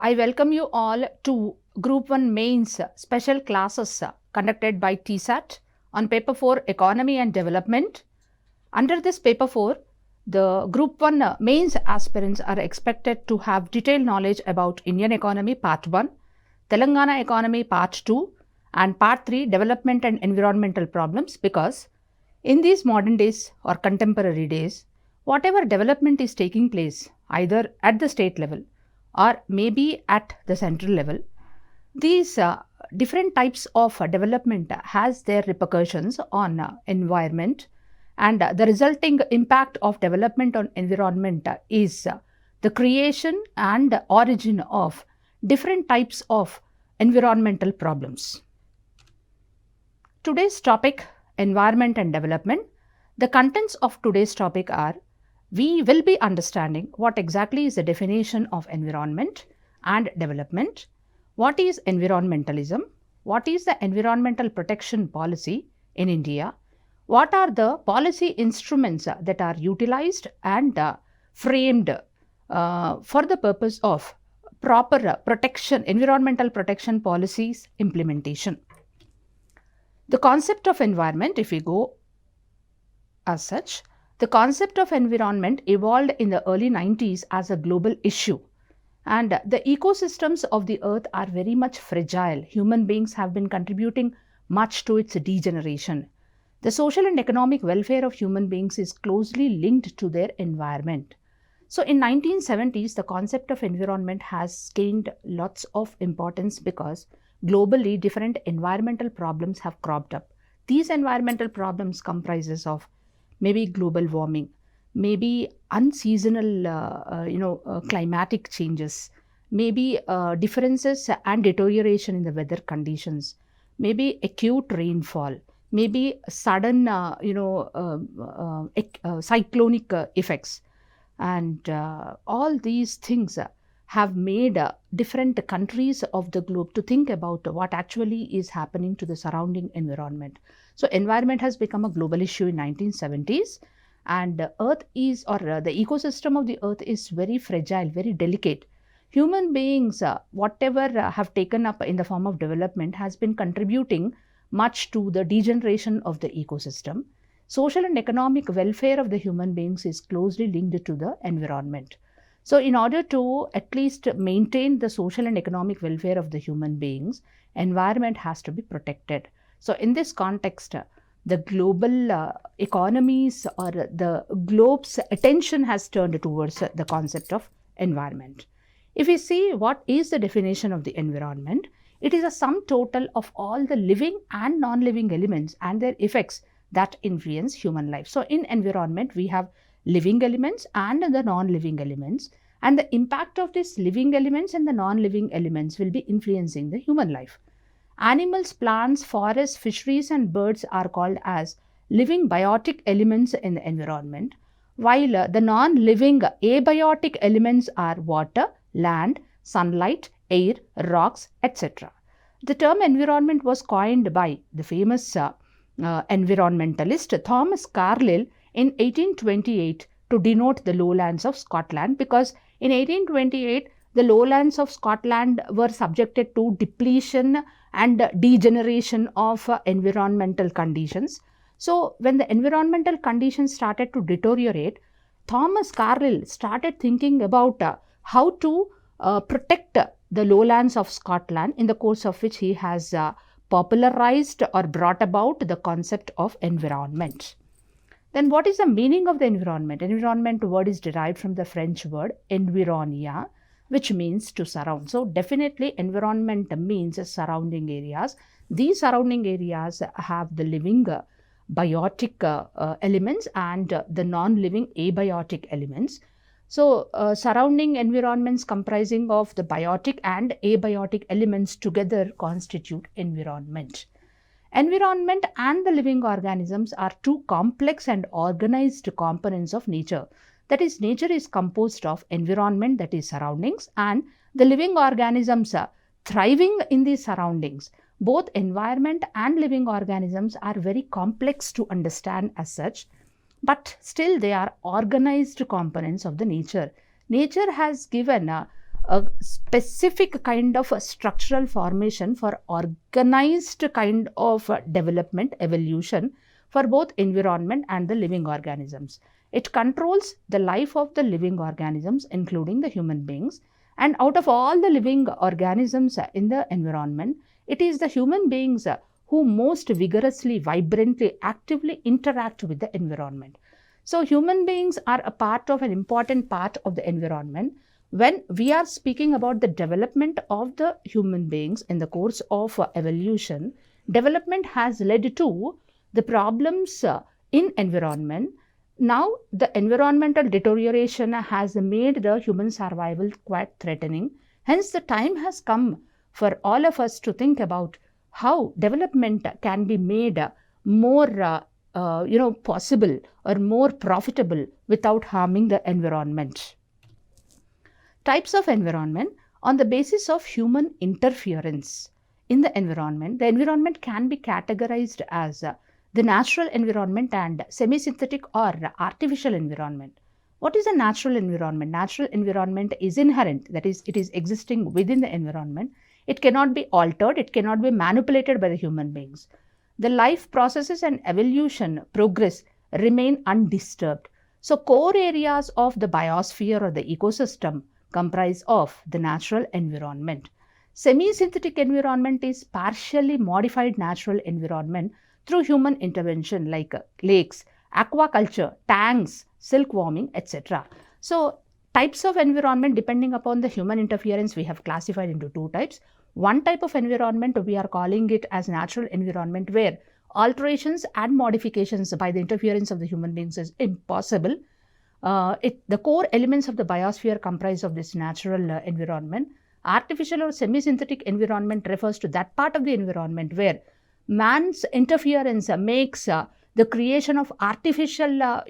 I welcome you all to Group 1 Mains special classes conducted by Tsat on Paper 4 Economy and Development. Under this Paper 4, the Group 1 Mains aspirants are expected to have detailed knowledge about Indian economy Part 1, Telangana economy Part 2 and Part 3 Development and Environmental Problems, because in these modern days or contemporary days, whatever development is taking place either at the state level or maybe at the central level, these different types of development has their repercussions on environment, and the resulting impact of development on environment is the creation and origin of different types of environmental problems. Today's topic, environment and development. The contents of today's topic are: we will be understanding what exactly is the definition of environment and development, what is environmentalism, what is the environmental protection policy in India, what are the policy instruments that are utilized and framed for the purpose of proper protection, environmental protection policies implementation. The concept of environment, if we go as such, the concept of environment evolved in the early 90s as a global issue, and the ecosystems of the earth are very much fragile. Human beings have been contributing much to its degeneration. The social and economic welfare of human beings is closely linked to their environment. So in 1970s, the concept of environment has gained lots of importance because globally different environmental problems have cropped up. These environmental problems comprises of maybe global warming, maybe unseasonal climatic changes, maybe differences and deterioration in the weather conditions, maybe acute rainfall, maybe sudden cyclonic effects, and all these things have made different countries of the globe to think about what actually is happening to the surrounding environment. So environment has become a global issue in 1970s, and earth is, or the ecosystem of the earth is very fragile, very delicate. Human beings, whatever have taken up in the form of development has been contributing much to the degeneration of the ecosystem. Social and economic welfare of the human beings is closely linked to the environment. So in order to at least maintain the social and economic welfare of the human beings, environment has to be protected. So in this context, the global economies or the globe's attention has turned towards the concept of environment. If we see what is the definition of the environment, it is a sum total of all the living and non-living elements and their effects that influence human life. So in environment, we have living elements and the non-living elements, and the impact of these living elements and the non-living elements will be influencing the human life. Animals, plants, forests, fisheries and birds are called as living biotic elements in the environment, while the non-living abiotic elements are water, land, sunlight, air, rocks, etc. The term environment was coined by the famous environmentalist Thomas Carlyle in 1828 to denote the lowlands of Scotland, because in 1828 the lowlands of Scotland were subjected to depletion and degeneration of environmental conditions. So when the environmental conditions started to deteriorate, Thomas Carlyle started thinking about how to protect the lowlands of Scotland, in the course of which he has popularized or brought about the concept of environment. Then what is the meaning of the environment? Environment word is derived from the French word environia, which means to surround. So definitely environment means surrounding areas. These surrounding areas have the living biotic elements and the non-living abiotic elements. So surrounding environments comprising of the biotic and abiotic elements together constitute environment. Environment and the living organisms are two complex and organized components of nature. That is, nature is composed of environment, that is surroundings, and the living organisms are thriving in these surroundings. Both environment and living organisms are very complex to understand as such, but still they are organized components of the nature. Nature has given a specific kind of a structural formation for organized kind of development, evolution for both environment and the living organisms. It controls the life of the living organisms, including the human beings. And out of all the living organisms in the environment, it is the human beings who most vigorously, vibrantly, actively interact with the environment. So human beings are a part of an important part of the environment. When we are speaking about the development of the human beings in the course of evolution, development has led to the problems in environment. Now, the environmental deterioration has made the human survival quite threatening. Hence, the time has come for all of us to think about how development can be made more possible or more profitable without harming the environment. Types of environment. On the basis of human interference in the environment can be categorized as the natural environment and semi-synthetic or artificial environment. What is a natural environment? Natural environment is inherent, that is, it is existing within the environment. It cannot be altered, it cannot be manipulated by the human beings. The life processes and evolution progress remain undisturbed. So, core areas of the biosphere or the ecosystem comprise of the natural environment. Semi-synthetic environment is partially modified natural environment through human intervention like lakes, aquaculture, tanks, silkworming, etc. So, types of environment depending upon the human interference we have classified into two types. One type of environment we are calling it as natural environment where alterations and modifications by the interference of the human beings is impossible. The core elements of the biosphere comprise of this natural environment. Artificial or semi-synthetic environment refers to that part of the environment where man's interference makes the creation of artificial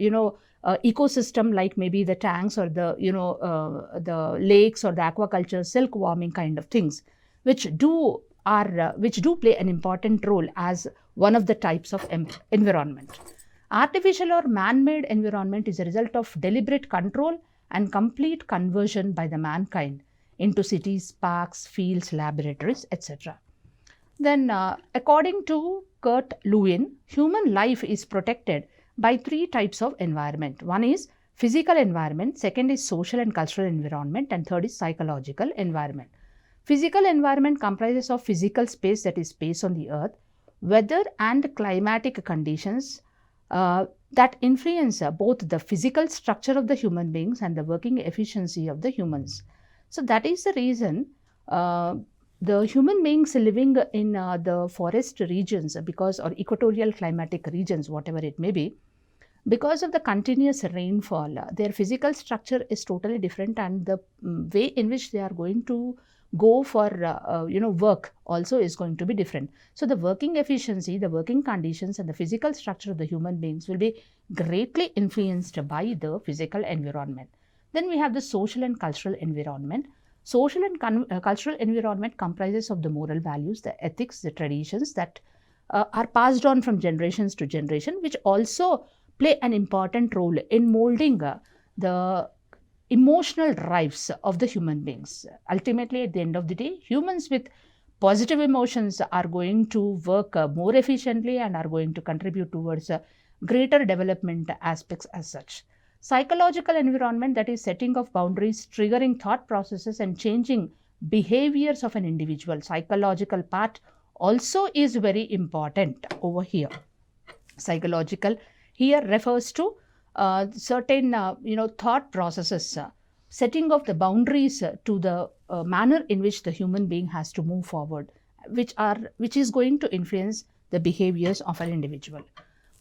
ecosystem like maybe the tanks or the lakes or the aquaculture, silkworming kind of things, which do play an important role as one of the types of environment. Artificial or man-made environment is a result of deliberate control and complete conversion by the mankind into cities, parks, fields, laboratories, etc. Then, according to Kurt Lewin, human life is protected by three types of environment. One is physical environment, second is social and cultural environment, and third is psychological environment. Physical environment comprises of physical space, that is space on the earth, weather and climatic conditions that influence both the physical structure of the human beings and the working efficiency of the humans. So, that is the reason the human beings living in the forest regions or equatorial climatic regions, whatever it may be, because of the continuous rainfall, their physical structure is totally different, and the way in which they are going to go for work also is going to be different. So, the working efficiency, the working conditions and the physical structure of the human beings will be greatly influenced by the physical environment. Then we have the social and cultural environment. Social and cultural environment comprises of the moral values, the ethics, the traditions that are passed on from generations to generation, which also play an important role in molding the emotional drives of the human beings. Ultimately, at the end of the day, humans with positive emotions are going to work more efficiently and are going to contribute towards greater development aspects as such. Psychological environment, that is setting of boundaries, triggering thought processes and changing behaviors of an individual. Psychological part also is very important over here. Psychological here refers to certain thought processes, setting of the boundaries to the manner in which the human being has to move forward, which is going to influence the behaviors of an individual.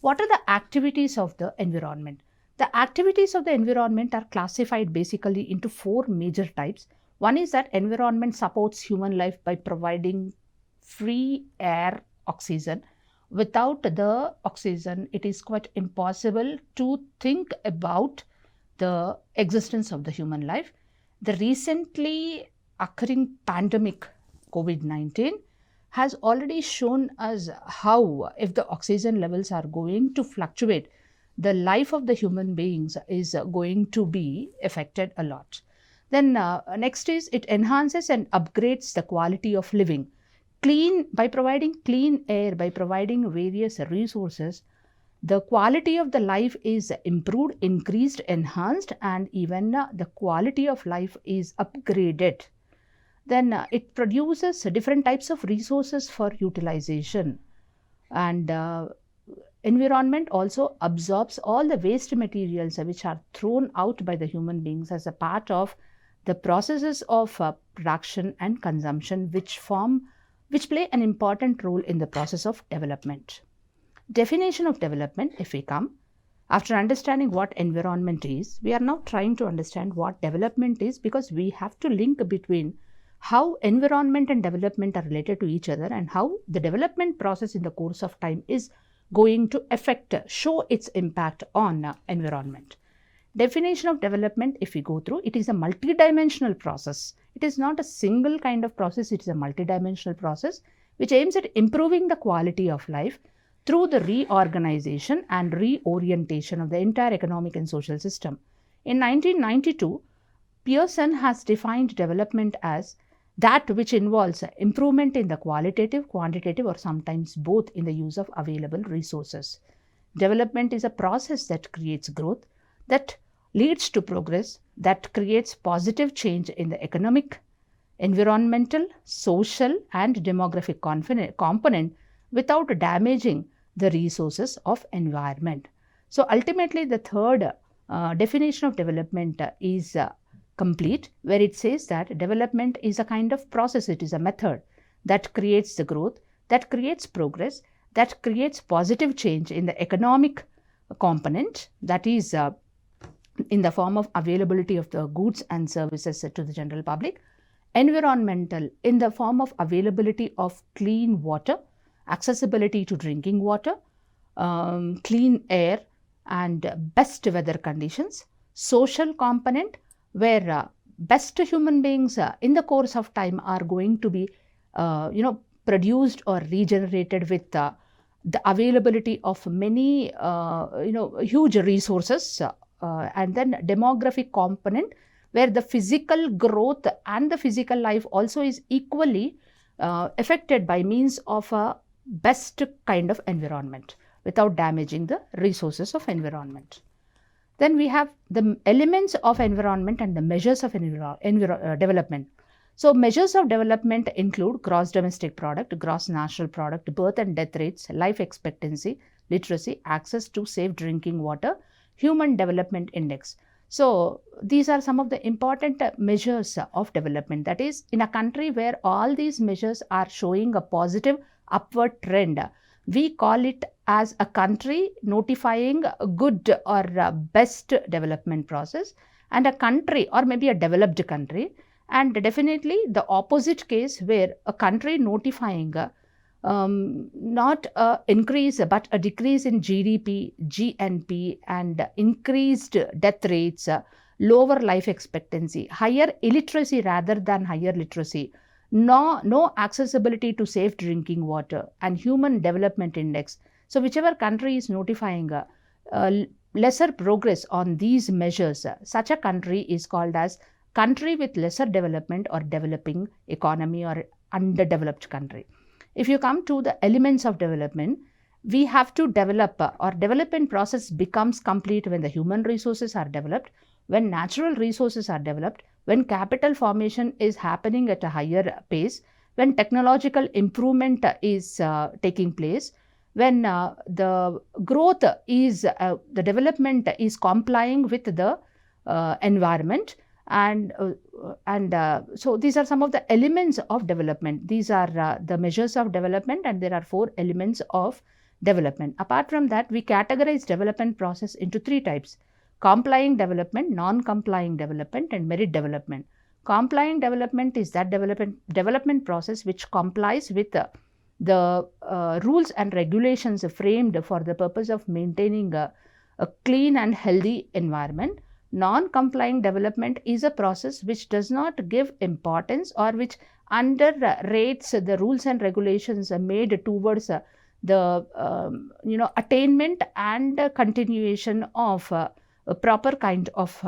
What are the activities of the environment? The activities of the environment are classified basically into four major types. One is that environment supports human life by providing free air, oxygen. Without the oxygen, it is quite impossible to think about the existence of the human life. The recently occurring pandemic COVID-19 has already shown us how, if the oxygen levels are going to fluctuate, the life of the human beings is going to be affected a lot. Then next is it enhances and upgrades the quality of living. By providing clean air, by providing various resources, the quality of the life is improved, increased, enhanced, and even the quality of life is upgraded. Then it produces different types of resources for utilization, and environment also absorbs all the waste materials which are thrown out by the human beings as a part of the processes of production and consumption, which play an important role in the process of development. Definition of development, if we come, after understanding what environment is, we are now trying to understand what development is, because we have to link between how environment and development are related to each other and how the development process in the course of time is going to show its impact on environment. Definition of development, if we go through, it is a multidimensional process. It is not a single kind of process, it is a multidimensional process which aims at improving the quality of life through the reorganization and reorientation of the entire economic and social system. In 1992, Pearson has defined development as that which involves improvement in the qualitative, quantitative, or sometimes both in the use of available resources. Development is a process that creates growth, that leads to progress, that creates positive change in the economic, environmental, social, and demographic component without damaging the resources of environment. So ultimately, the third definition of development is complete, where it says that development is a kind of process, it is a method that creates the growth, that creates progress, that creates positive change in the economic component, that is in the form of availability of the goods and services to the general public, environmental in the form of availability of clean water, accessibility to drinking water, clean air, and best weather conditions, social component where best human beings in the course of time are going to be produced or regenerated with the availability of many huge resources, and then demographic component where the physical growth and the physical life also is equally affected by means of a best kind of environment without damaging the resources of environment. Then we have the elements of environment and the measures of development. So measures of development include gross domestic product, gross national product, birth and death rates, life expectancy, literacy, access to safe drinking water, human development index. So these are some of the important measures of development. That is, in a country where all these measures are showing a positive upward trend, we call it as a country notifying a good or best development process, and a country or maybe a developed country, and definitely the opposite case where a country notifying not an increase but a decrease in GDP, GNP, and increased death rates, lower life expectancy, higher illiteracy rather than higher literacy, no accessibility to safe drinking water, and human development index. So whichever country is notifying lesser progress on these measures, such a country is called as country with lesser development or developing economy or underdeveloped country. If you come to the elements of development, we have to develop or development process becomes complete when the human resources are developed, when natural resources are developed, when capital formation is happening at a higher pace, when technological improvement is taking place, when the growth is, the development is complying with the environment, and so these are some of the elements of development. These are the measures of development, and there are 4 elements of development. Apart from that, we categorize development process into 3 types: complying development, non-complying development, and merit development. Complying development is that development process which complies with the rules and regulations framed for the purpose of maintaining a clean and healthy environment. Non-complying development is a process which does not give importance or which underrates the rules and regulations made towards the attainment and continuation of a proper kind of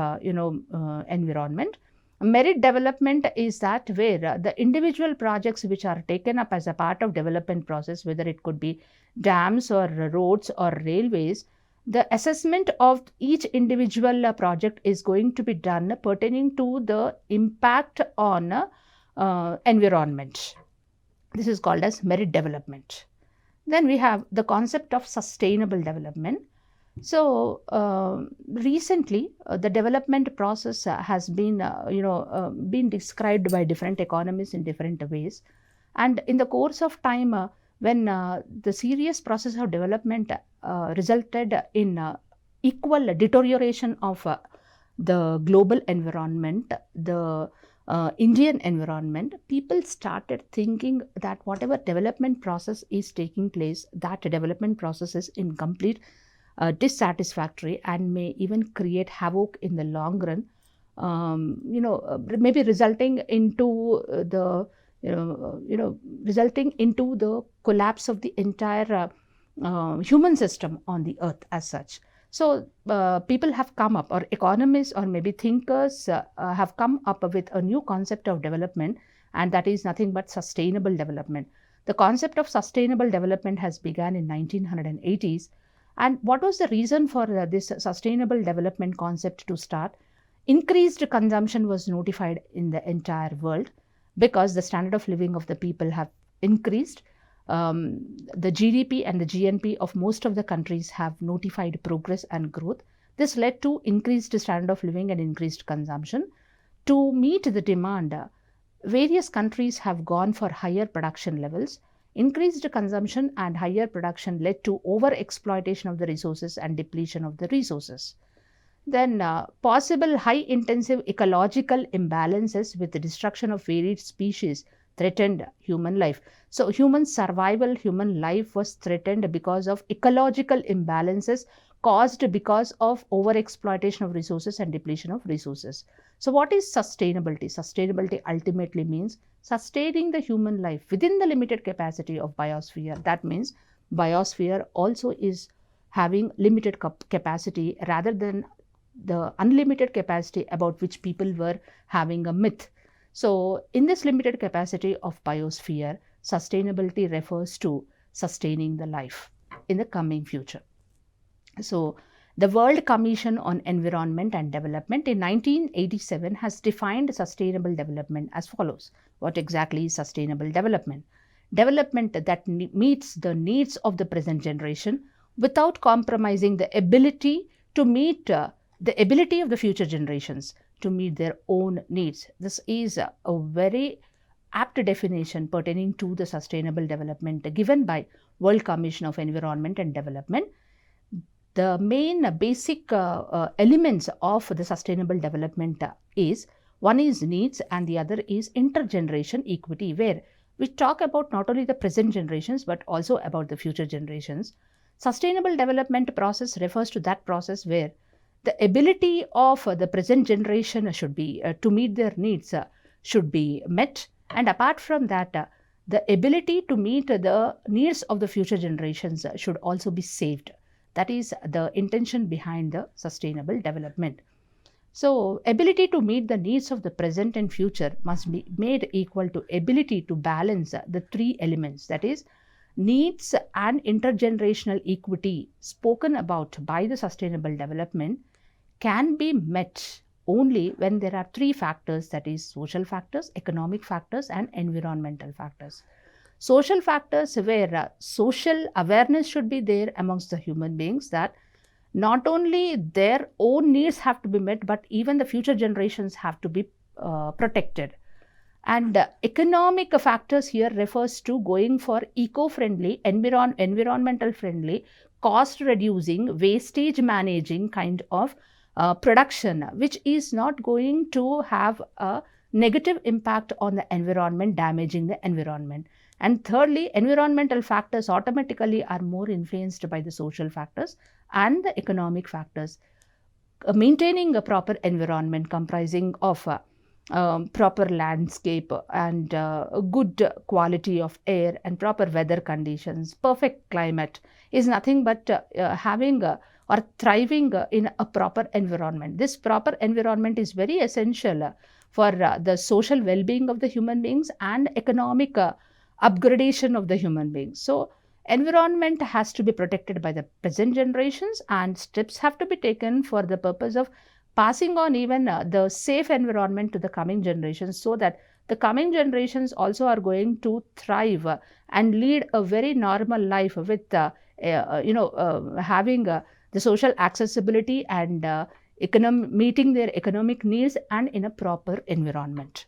environment. Merit development is that where the individual projects which are taken up as a part of development process, whether it could be dams or roads or railways, the assessment of each individual project is going to be done pertaining to the impact on environment. This is called as merit development. Then we have the concept of sustainable development. So recently the development process has been been described by different economists in different ways, and in the course of time when the serious process of development resulted in equal deterioration of the global environment, the Indian environment, people started thinking that whatever development process is taking place, that development process is incomplete, dissatisfactory, and may even create havoc in the long run, maybe resulting into the collapse of the entire human system on the earth as such. So people have come up, or economists or maybe thinkers have come up with a new concept of development, and that is nothing but sustainable development. The concept of sustainable development has begun in 1980s. And what was the reason for this sustainable development concept to start? Increased consumption was notified in the entire world because the standard of living of the people have increased. The GDP and the GNP of most of the countries have notified progress and growth. This led to increased standard of living and increased consumption. To meet the demand, various countries have gone for higher production levels. Increased consumption and higher production led to over-exploitation of the resources and depletion of the resources. Then possible high-intensive ecological imbalances with the destruction of varied species threatened human life. So human survival, human life was threatened because of ecological imbalances caused because of over-exploitation of resources and depletion of resources. So what is sustainability? Sustainability ultimately means sustaining the human life within the limited capacity of biosphere. That means biosphere also is having limited capacity rather than the unlimited capacity about which people were having a myth. So in this limited capacity of biosphere, sustainability refers to sustaining the life in the coming future. So the World Commission on Environment and Development in 1987 has defined sustainable development as follows. What exactly is sustainable development? Development that meets the needs of the present generation without compromising the ability to meet the ability of the future generations to meet their own needs. This is a very apt definition pertaining to the sustainable development given by World Commission of Environment and Development. The main basic elements of the sustainable development is, one is needs and the other is intergeneration equity, where we talk about not only the present generations but also about the future generations. Sustainable development process refers to that process where the ability of the present generation should be to meet their needs should be met, and apart from that the ability to meet the needs of the future generations should also be saved. That is the intention behind the sustainable development. So ability to meet the needs of the present and future must be made equal to ability to balance the three elements, that is needs and intergenerational equity spoken about by the sustainable development can be met only when there are three factors, that is social factors, economic factors and environmental factors. Social factors where social awareness should be there amongst the human beings that not only their own needs have to be met but even the future generations have to be protected. And economic factors here refers to going for eco-friendly, environmental friendly, cost reducing, wastage managing kind of production, which is not going to have a negative impact on the environment, damaging the environment. And thirdly, environmental factors automatically are more influenced by the social factors and the economic factors. Maintaining a proper environment comprising of proper landscape and good quality of air and proper weather conditions, perfect climate is nothing but having or thriving in a proper environment. This proper environment is very essential for the social well-being of the human beings and economic upgradation of the human beings. So environment has to be protected by the present generations, and steps have to be taken for the purpose of passing on even the safe environment to the coming generations, so that the coming generations also are going to thrive and lead a very normal life with having the social accessibility and meeting their economic needs and in a proper environment.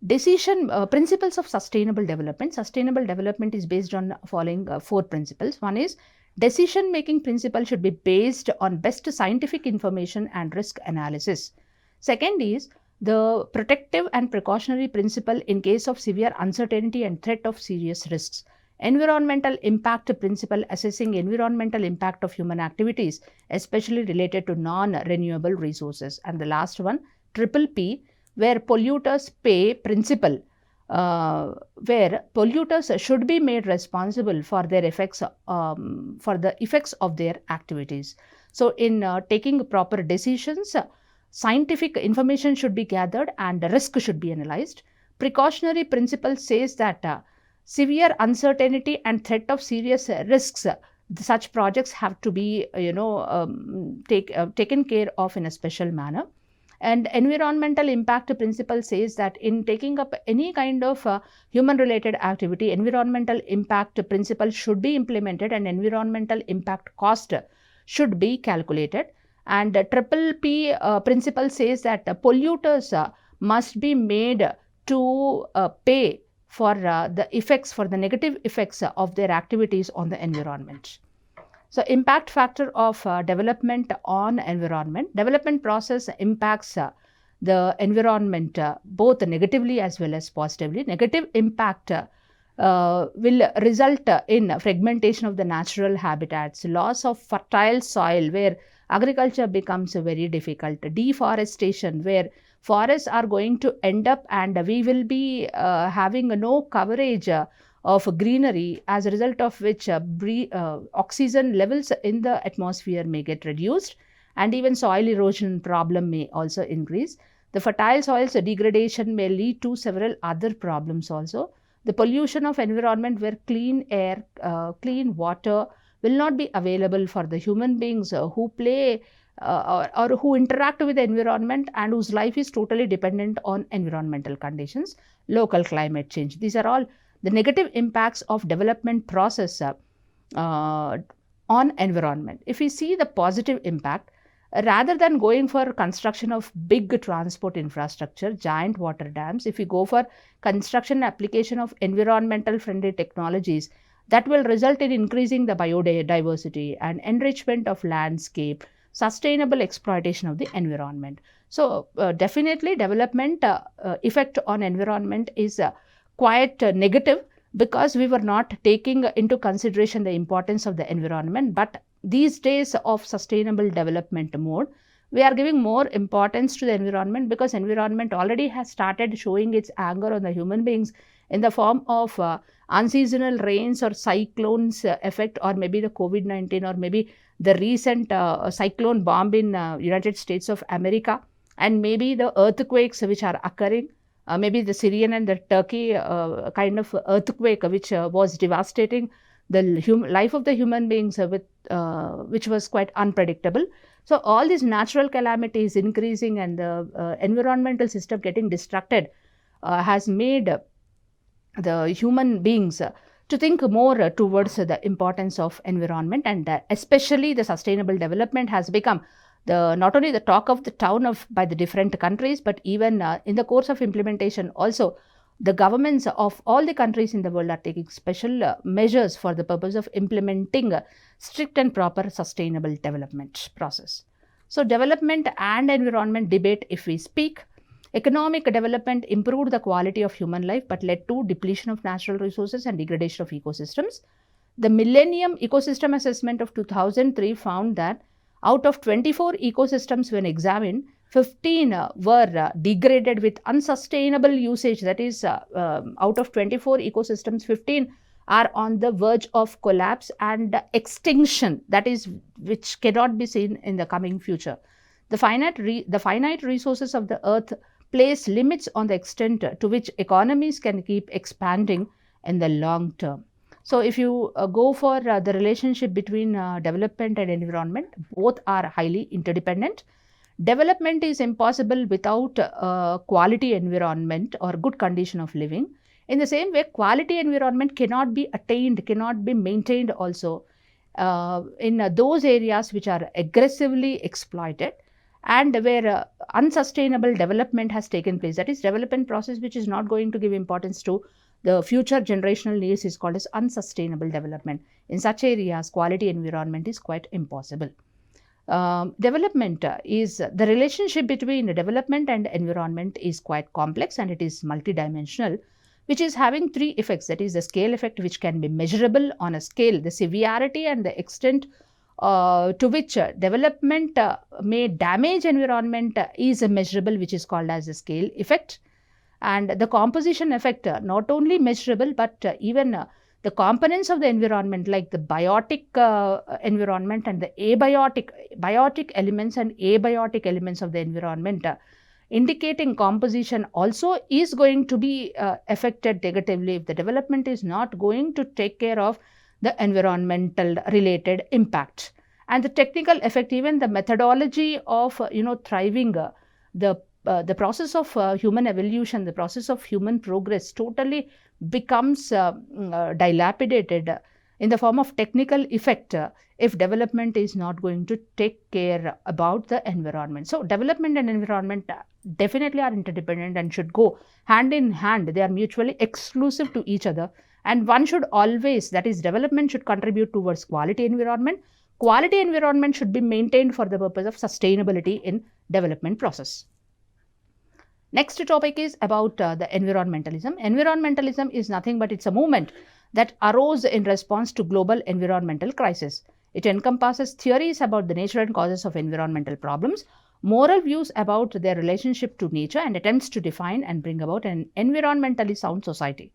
Principles of sustainable development. Sustainable development is based on following 4 principles. One is decision-making principle should be based on best scientific information and risk analysis. Second is the protective and precautionary principle in case of severe uncertainty and threat of serious risks. Environmental impact principle, assessing environmental impact of human activities, especially related to non-renewable resources. And the last one, P, where polluters pay principle, where polluters should be made responsible for their effects, for the effects of their activities. So in taking proper decisions, scientific information should be gathered and the risk should be analyzed. Precautionary principle says that severe uncertainty and threat of serious risks, such projects have to be taken care of in a special manner. And environmental impact principle says that in taking up any kind of human related activity, environmental impact principle should be implemented and environmental impact cost should be calculated. And P principle says that polluters must be made to pay for the effects, for the negative effects of their activities on the environment. So impact factor of development on environment. Development process impacts the environment both negatively as well as positively. Negative impact will result in fragmentation of the natural habitats, loss of fertile soil where agriculture becomes very difficult, deforestation where forests are going to end up and we will be having no coverage of greenery, as a result of which oxygen levels in the atmosphere may get reduced and even soil erosion problem may also increase. The fertile soils degradation may lead to several other problems also. The pollution of environment where clean air, clean water will not be available for the human beings who play or who interact with the environment and whose life is totally dependent on environmental conditions. Local climate change. These are all the negative impacts of development process on environment. If we see the positive impact, rather than going for construction of big transport infrastructure, giant water dams, if we go for construction and application of environmental friendly technologies, that will result in increasing the biodiversity and enrichment of landscape, sustainable exploitation of the environment. So definitely development effect on environment is quite negative, because we were not taking into consideration the importance of the environment. But these days of sustainable development mode, we are giving more importance to the environment, because environment already has started showing its anger on the human beings in the form of unseasonal rains or cyclones effect, or maybe the COVID-19, or maybe the recent cyclone bomb in United States of America, and maybe the earthquakes which are occurring. Maybe the Syrian and the Turkey kind of earthquake which was devastating the life of the human beings which was quite unpredictable. So all these natural calamities increasing and the environmental system getting distracted has made the human beings to think more towards the importance of environment, and especially the sustainable development has become not only the talk of the town by the different countries, but even in the course of implementation also, the governments of all the countries in the world are taking special measures for the purpose of implementing strict and proper sustainable development process. So development and environment debate, if we speak, economic development improved the quality of human life but led to depletion of natural resources and degradation of ecosystems. The Millennium Ecosystem Assessment of 2003 found that out of 24 ecosystems when examined, 15 were degraded with unsustainable usage. That is, out of 24 ecosystems, 15 are on the verge of collapse and extinction, that is, which cannot be seen in the coming future. The finite resources of the earth place limits on the extent to which economies can keep expanding in the long term. So, if you go for the relationship between development and environment, both are highly interdependent. Development is impossible without quality environment or good condition of living. In the same way, quality environment cannot be attained, cannot be maintained also in those areas which are aggressively exploited and where unsustainable development has taken place. That is, development process which is not going to give importance to the future generational needs is called as unsustainable development. In such areas, quality environment is quite impossible. Development is the relationship between development and environment is quite complex and it is multidimensional, which is having three effects. That is the scale effect, which can be measurable on a scale, the severity and the extent to which development may damage environment is measurable, which is called as the scale effect. And the composition effect, not only measurable, but even the components of the environment like the biotic environment and the biotic elements and abiotic elements of the environment indicating composition also is going to be affected negatively if the development is not going to take care of the environmental related impact. And the technical effect, even the methodology of thriving, the process of human evolution, the process of human progress totally becomes dilapidated in the form of technical effect if development is not going to take care about the environment. So, development and environment definitely are interdependent and should go hand in hand. They are mutually exclusive to each other, and one should always, that is, development should contribute towards quality environment. Quality environment should be maintained for the purpose of sustainability in development process. Next topic is about the environmentalism. Environmentalism is nothing but it's a movement that arose in response to global environmental crisis. It encompasses theories about the nature and causes of environmental problems, moral views about their relationship to nature, and attempts to define and bring about an environmentally sound society.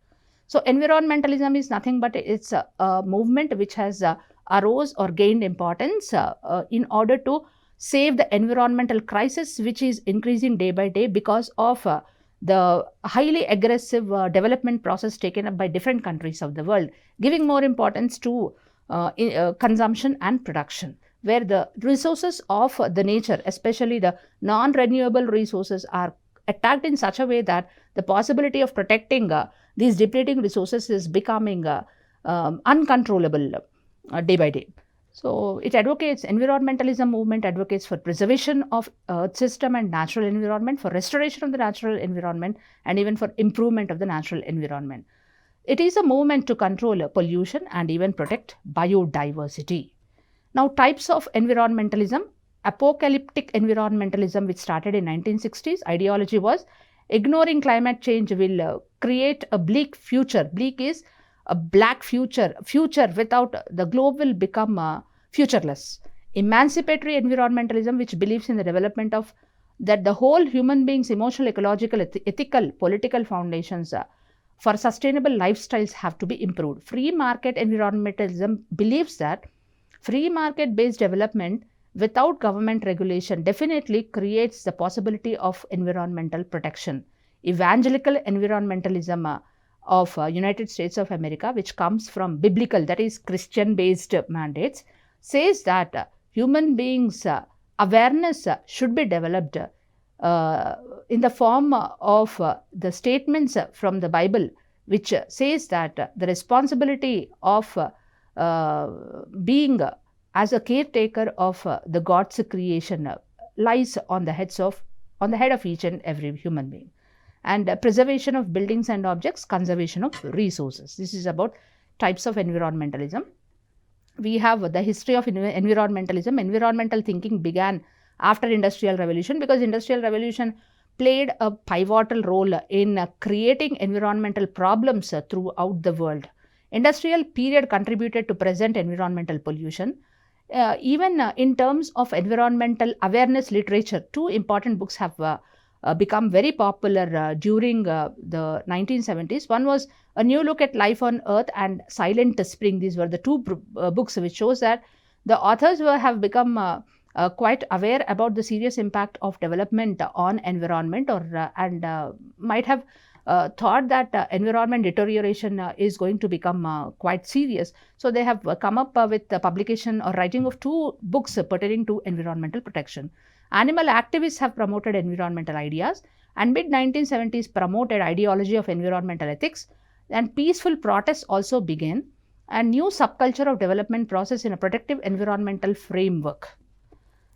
So, environmentalism is nothing but it's a movement which has arose or gained importance in order to save the environmental crisis, which is increasing day by day because of the highly aggressive development process taken up by different countries of the world, giving more importance to consumption and production, where the resources of the nature, especially the non-renewable resources, are attacked in such a way that the possibility of protecting these depleting resources is becoming uncontrollable day by day. So, it advocates, environmentalism movement advocates for preservation of earth system and natural environment, for restoration of the natural environment, and even for improvement of the natural environment. It is a movement to control pollution and even protect biodiversity. Now, types of environmentalism. Apocalyptic environmentalism, which started in 1960s, ideology was ignoring climate change will create a bleak future. Bleak is a black future without the globe will become futureless. Emancipatory environmentalism, which believes in the development of that the whole human being's emotional, ecological, ethical, political foundations for sustainable lifestyles have to be improved. Free market environmentalism believes that free market based development without government regulation definitely creates the possibility of environmental protection. Evangelical environmentalism of United States of America, which comes from biblical, that is Christian based mandates, says that human beings awareness should be developed in the form of the statements from the Bible, which says that the responsibility of being as a caretaker of the God's creation lies on the head of each and every human being. And preservation of buildings and objects, conservation of resources. This is about types of environmentalism. We have the history of environmentalism. Environmental thinking began after Industrial Revolution, because Industrial Revolution played a pivotal role in creating environmental problems throughout the world. Industrial period contributed to present environmental pollution. Even in terms of environmental awareness literature, two important books have become very popular during the 1970s. One was A New Look at Life on Earth and Silent Spring. These were the two books which shows that the authors have become quite aware about the serious impact of development on environment, or and might have thought that environment deterioration is going to become quite serious. So they have come up with the publication or writing of 2 books pertaining to environmental protection. Animal activists have promoted environmental ideas, and mid-1970s promoted ideology of environmental ethics, and peaceful protests also began, and new subculture of development process in a protective environmental framework.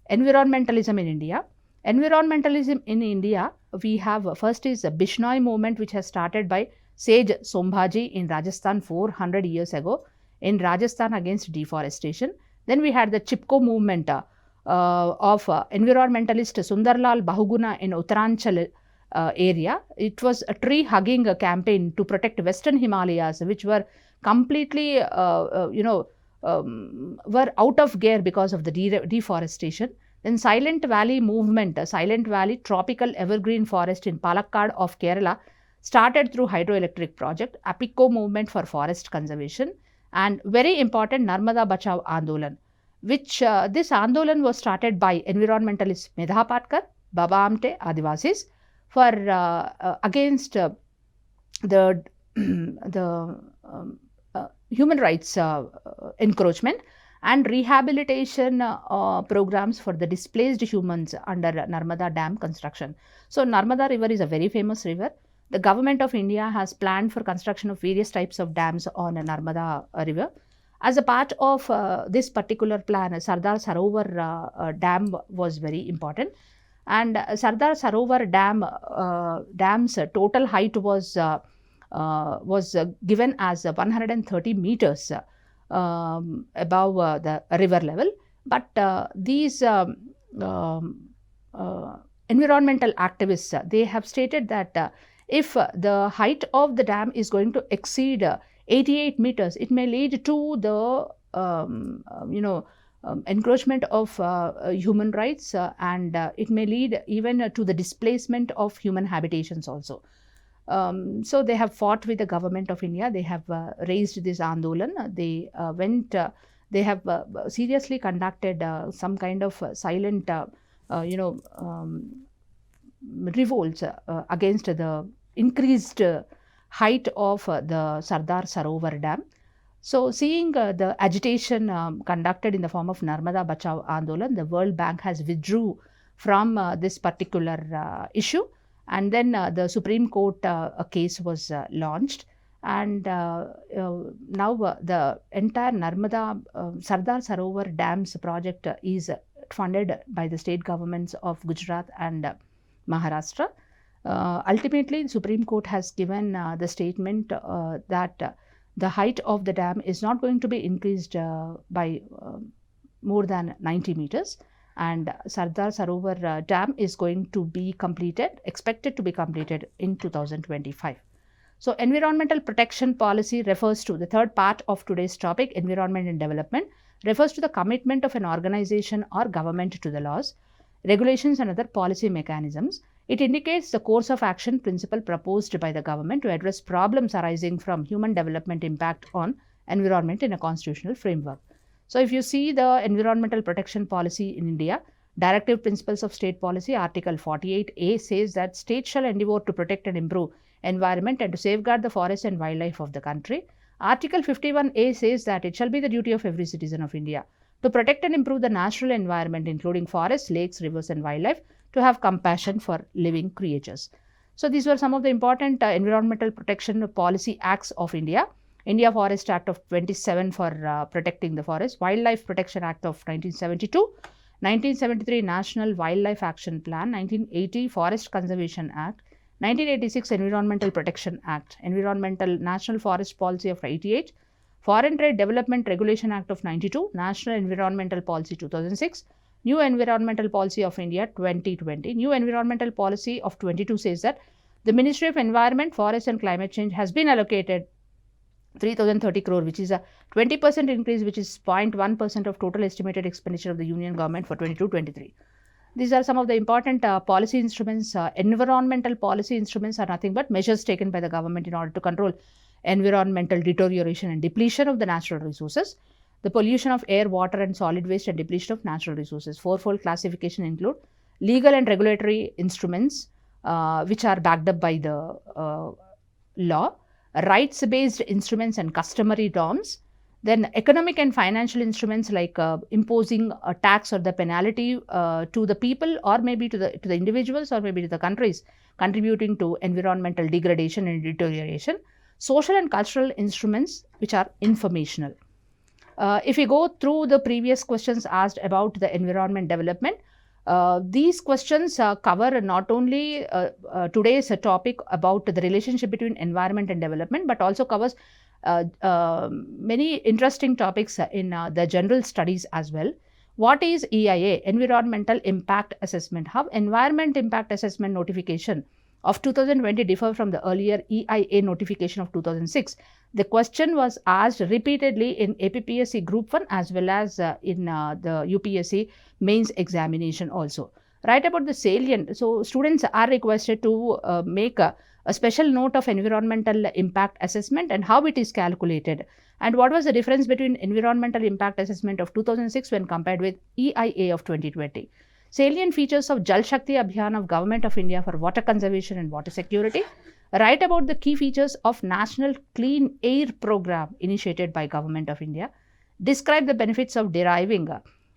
Environmentalism in India. Environmentalism in India, we have first is the Bishnoi movement, which has started by sage Sombhaji in Rajasthan 400 years ago in Rajasthan against deforestation. Then we had the Chipko movement of environmentalist Sundarlal Bahuguna in Uttaranchal area. It was a tree hugging campaign to protect Western Himalayas, which were completely were out of gear because of the deforestation. Then Silent Valley movement, Silent Valley tropical evergreen forest in Palakkad of Kerala, started through hydroelectric project, Apicco movement for forest conservation, and very important Narmada Bachao Andolan, which this Andolan was started by environmentalist Medha Patkar, Baba Amte Adivasis, for against the human rights encroachment and rehabilitation programs for the displaced humans under Narmada Dam construction. So Narmada river is a very famous river. The government of India has planned for construction of various types of dams on Narmada river. As a part of this particular plan, Sardar Sarovar Dam was very important, and Sardar Sarovar dam's total height was given as 130 meters above the river level. But these environmental activists, they have stated that if the height of the dam is going to exceed 88 meters, it may lead to the encroachment of human rights, and it may lead even to the displacement of human habitations also. So they have fought with the government of India. They have raised this Andolan. They have seriously conducted some kind of silent, revolts against the increased height of the Sardar Sarovar Dam. So seeing the agitation conducted in the form of Narmada Bachao Andolan, the World Bank has withdrew from this particular issue. And then the Supreme Court case was launched, and now the entire Narmada Sardar Sarovar Dams project is funded by the state governments of Gujarat and Maharashtra. Ultimately, the Supreme Court has given the statement that the height of the dam is not going to be increased by more than 90 meters. And Sardar Sarovar Dam is going to be expected to be completed in 2025. So environmental protection policy refers to the third part of today's topic, environment and development, refers to the commitment of an organization or government to the laws, regulations and other policy mechanisms. It indicates the course of action principle proposed by the government to address problems arising from human development impact on environment in a constitutional framework. So if you see the environmental protection policy in India, Directive Principles of State Policy, Article 48A says that states shall endeavour to protect and improve environment and to safeguard the forest and wildlife of the country. Article 51A says that it shall be the duty of every citizen of India to protect and improve the natural environment, including forests, lakes, rivers and wildlife, to have compassion for living creatures. So these were some of the important environmental protection policy acts of India. India Forest Act of 27 for protecting the forest, Wildlife Protection Act of 1972, 1973 National Wildlife Action Plan, 1980 Forest Conservation Act, 1986 Environmental Protection Act, Environmental National Forest Policy of 88, Foreign Trade Development Regulation Act of 92, National Environmental Policy 2006, New Environmental Policy of India 2020. New Environmental Policy of 22 says that the Ministry of Environment, Forest and Climate Change has been allocated 3,030 crore, which is a 20% increase, which is 0.1% of total estimated expenditure of the Union government for 22-23. These are some of the important policy instruments. Environmental policy instruments are nothing but measures taken by the government in order to control environmental deterioration and depletion of the natural resources. the pollution of air, water and solid waste and depletion of natural resources. Fourfold classification include legal and regulatory instruments which are backed up by the law, rights-based instruments and customary norms, then economic and financial instruments like imposing a tax or the penalty to the people, or maybe to the individuals, or maybe to the countries, contributing to environmental degradation and deterioration. Social and cultural instruments which are informational. If we go through the previous questions asked about the environment development, these questions cover not only today's topic about the relationship between environment and development, but also covers many interesting topics in the general studies as well. What is EIA, Environmental Impact Assessment? How Environment Impact Assessment notification of 2020 differ from the earlier EIA notification of 2006? The question was asked repeatedly in AppStore Group 1 as well as in the UPSC mains examination also. Write about the salient. So, students are requested to make a special note of environmental impact assessment and how it is calculated, and what was the difference between environmental impact assessment of 2006 when compared with EIA of 2020. Salient features of Jal Shakti Abhiyan of Government of India for water conservation and water security. Write about the key features of National Clean Air Program initiated by Government of India. Describe the benefits of deriving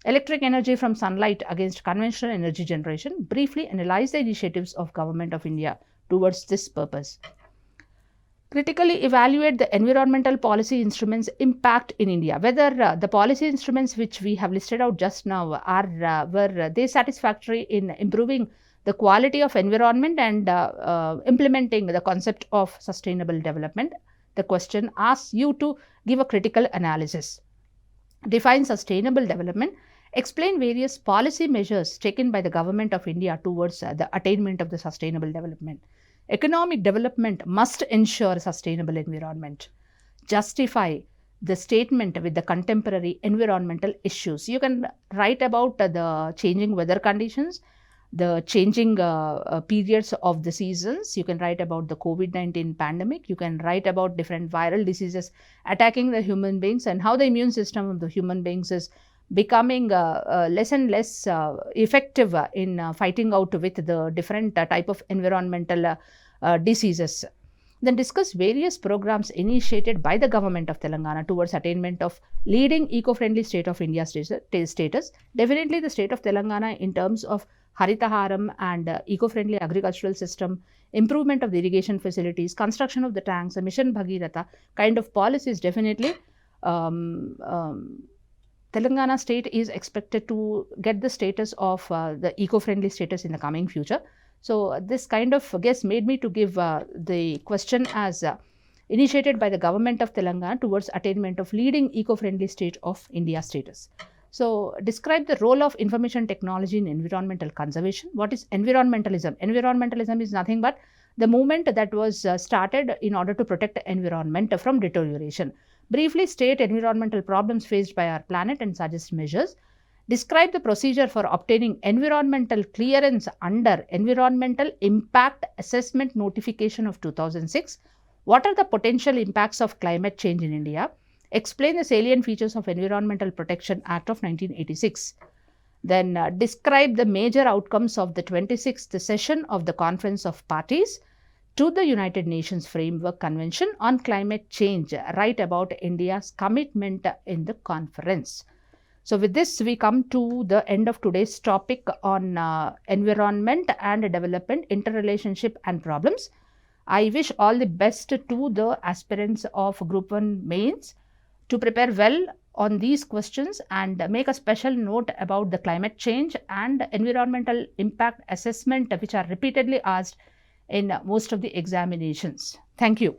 electric energy from sunlight against conventional energy generation. Briefly analyze the initiatives of Government of India towards this purpose. Critically evaluate the environmental policy instruments impact in India, whether the policy instruments which we have listed out just now were they satisfactory in improving the quality of environment and implementing the concept of sustainable development. The question asks you to give a critical analysis. Define sustainable development. Explain various policy measures taken by the Government of India towards the attainment of the sustainable development. Economic development must ensure sustainable environment. Justify the statement with the contemporary environmental issues. You can write about the changing weather conditions, the changing periods of the seasons. You can write about the COVID-19 pandemic. You can write about different viral diseases attacking the human beings and how the immune system of the human beings is becoming less and less effective in fighting out with the different type of environmental diseases. Then discuss various programs initiated by the Government of Telangana towards attainment of leading eco-friendly state of India status. Definitely the state of Telangana in terms of Haritaharam and eco-friendly agricultural system, improvement of the irrigation facilities, construction of the tanks, Mission Bhagirath kind of policies, definitely Telangana state is expected to get the status of the eco-friendly status in the coming future. So, this kind of guess made me to give the question as initiated by the Government of Telangana towards attainment of leading eco-friendly state of India status. So, describe the role of information technology in environmental conservation. What is environmentalism? Environmentalism is nothing but the movement that was started in order to protect the environment from deterioration. Briefly state environmental problems faced by our planet and suggest measures. Describe the procedure for obtaining environmental clearance under Environmental Impact Assessment Notification of 2006. What are the potential impacts of climate change in India? Explain the salient features of Environmental Protection Act of 1986. Then describe the major outcomes of the 26th session of the Conference of Parties to the United Nations Framework Convention on Climate Change. Write about India's commitment in the conference. So, with this we come to the end of today's topic on environment and development, interrelationship and problems. I wish all the best to the aspirants of Group 1 mains to prepare well on these questions and make a special note about the climate change and environmental impact assessment, which are repeatedly asked in most of the examinations. Thank you.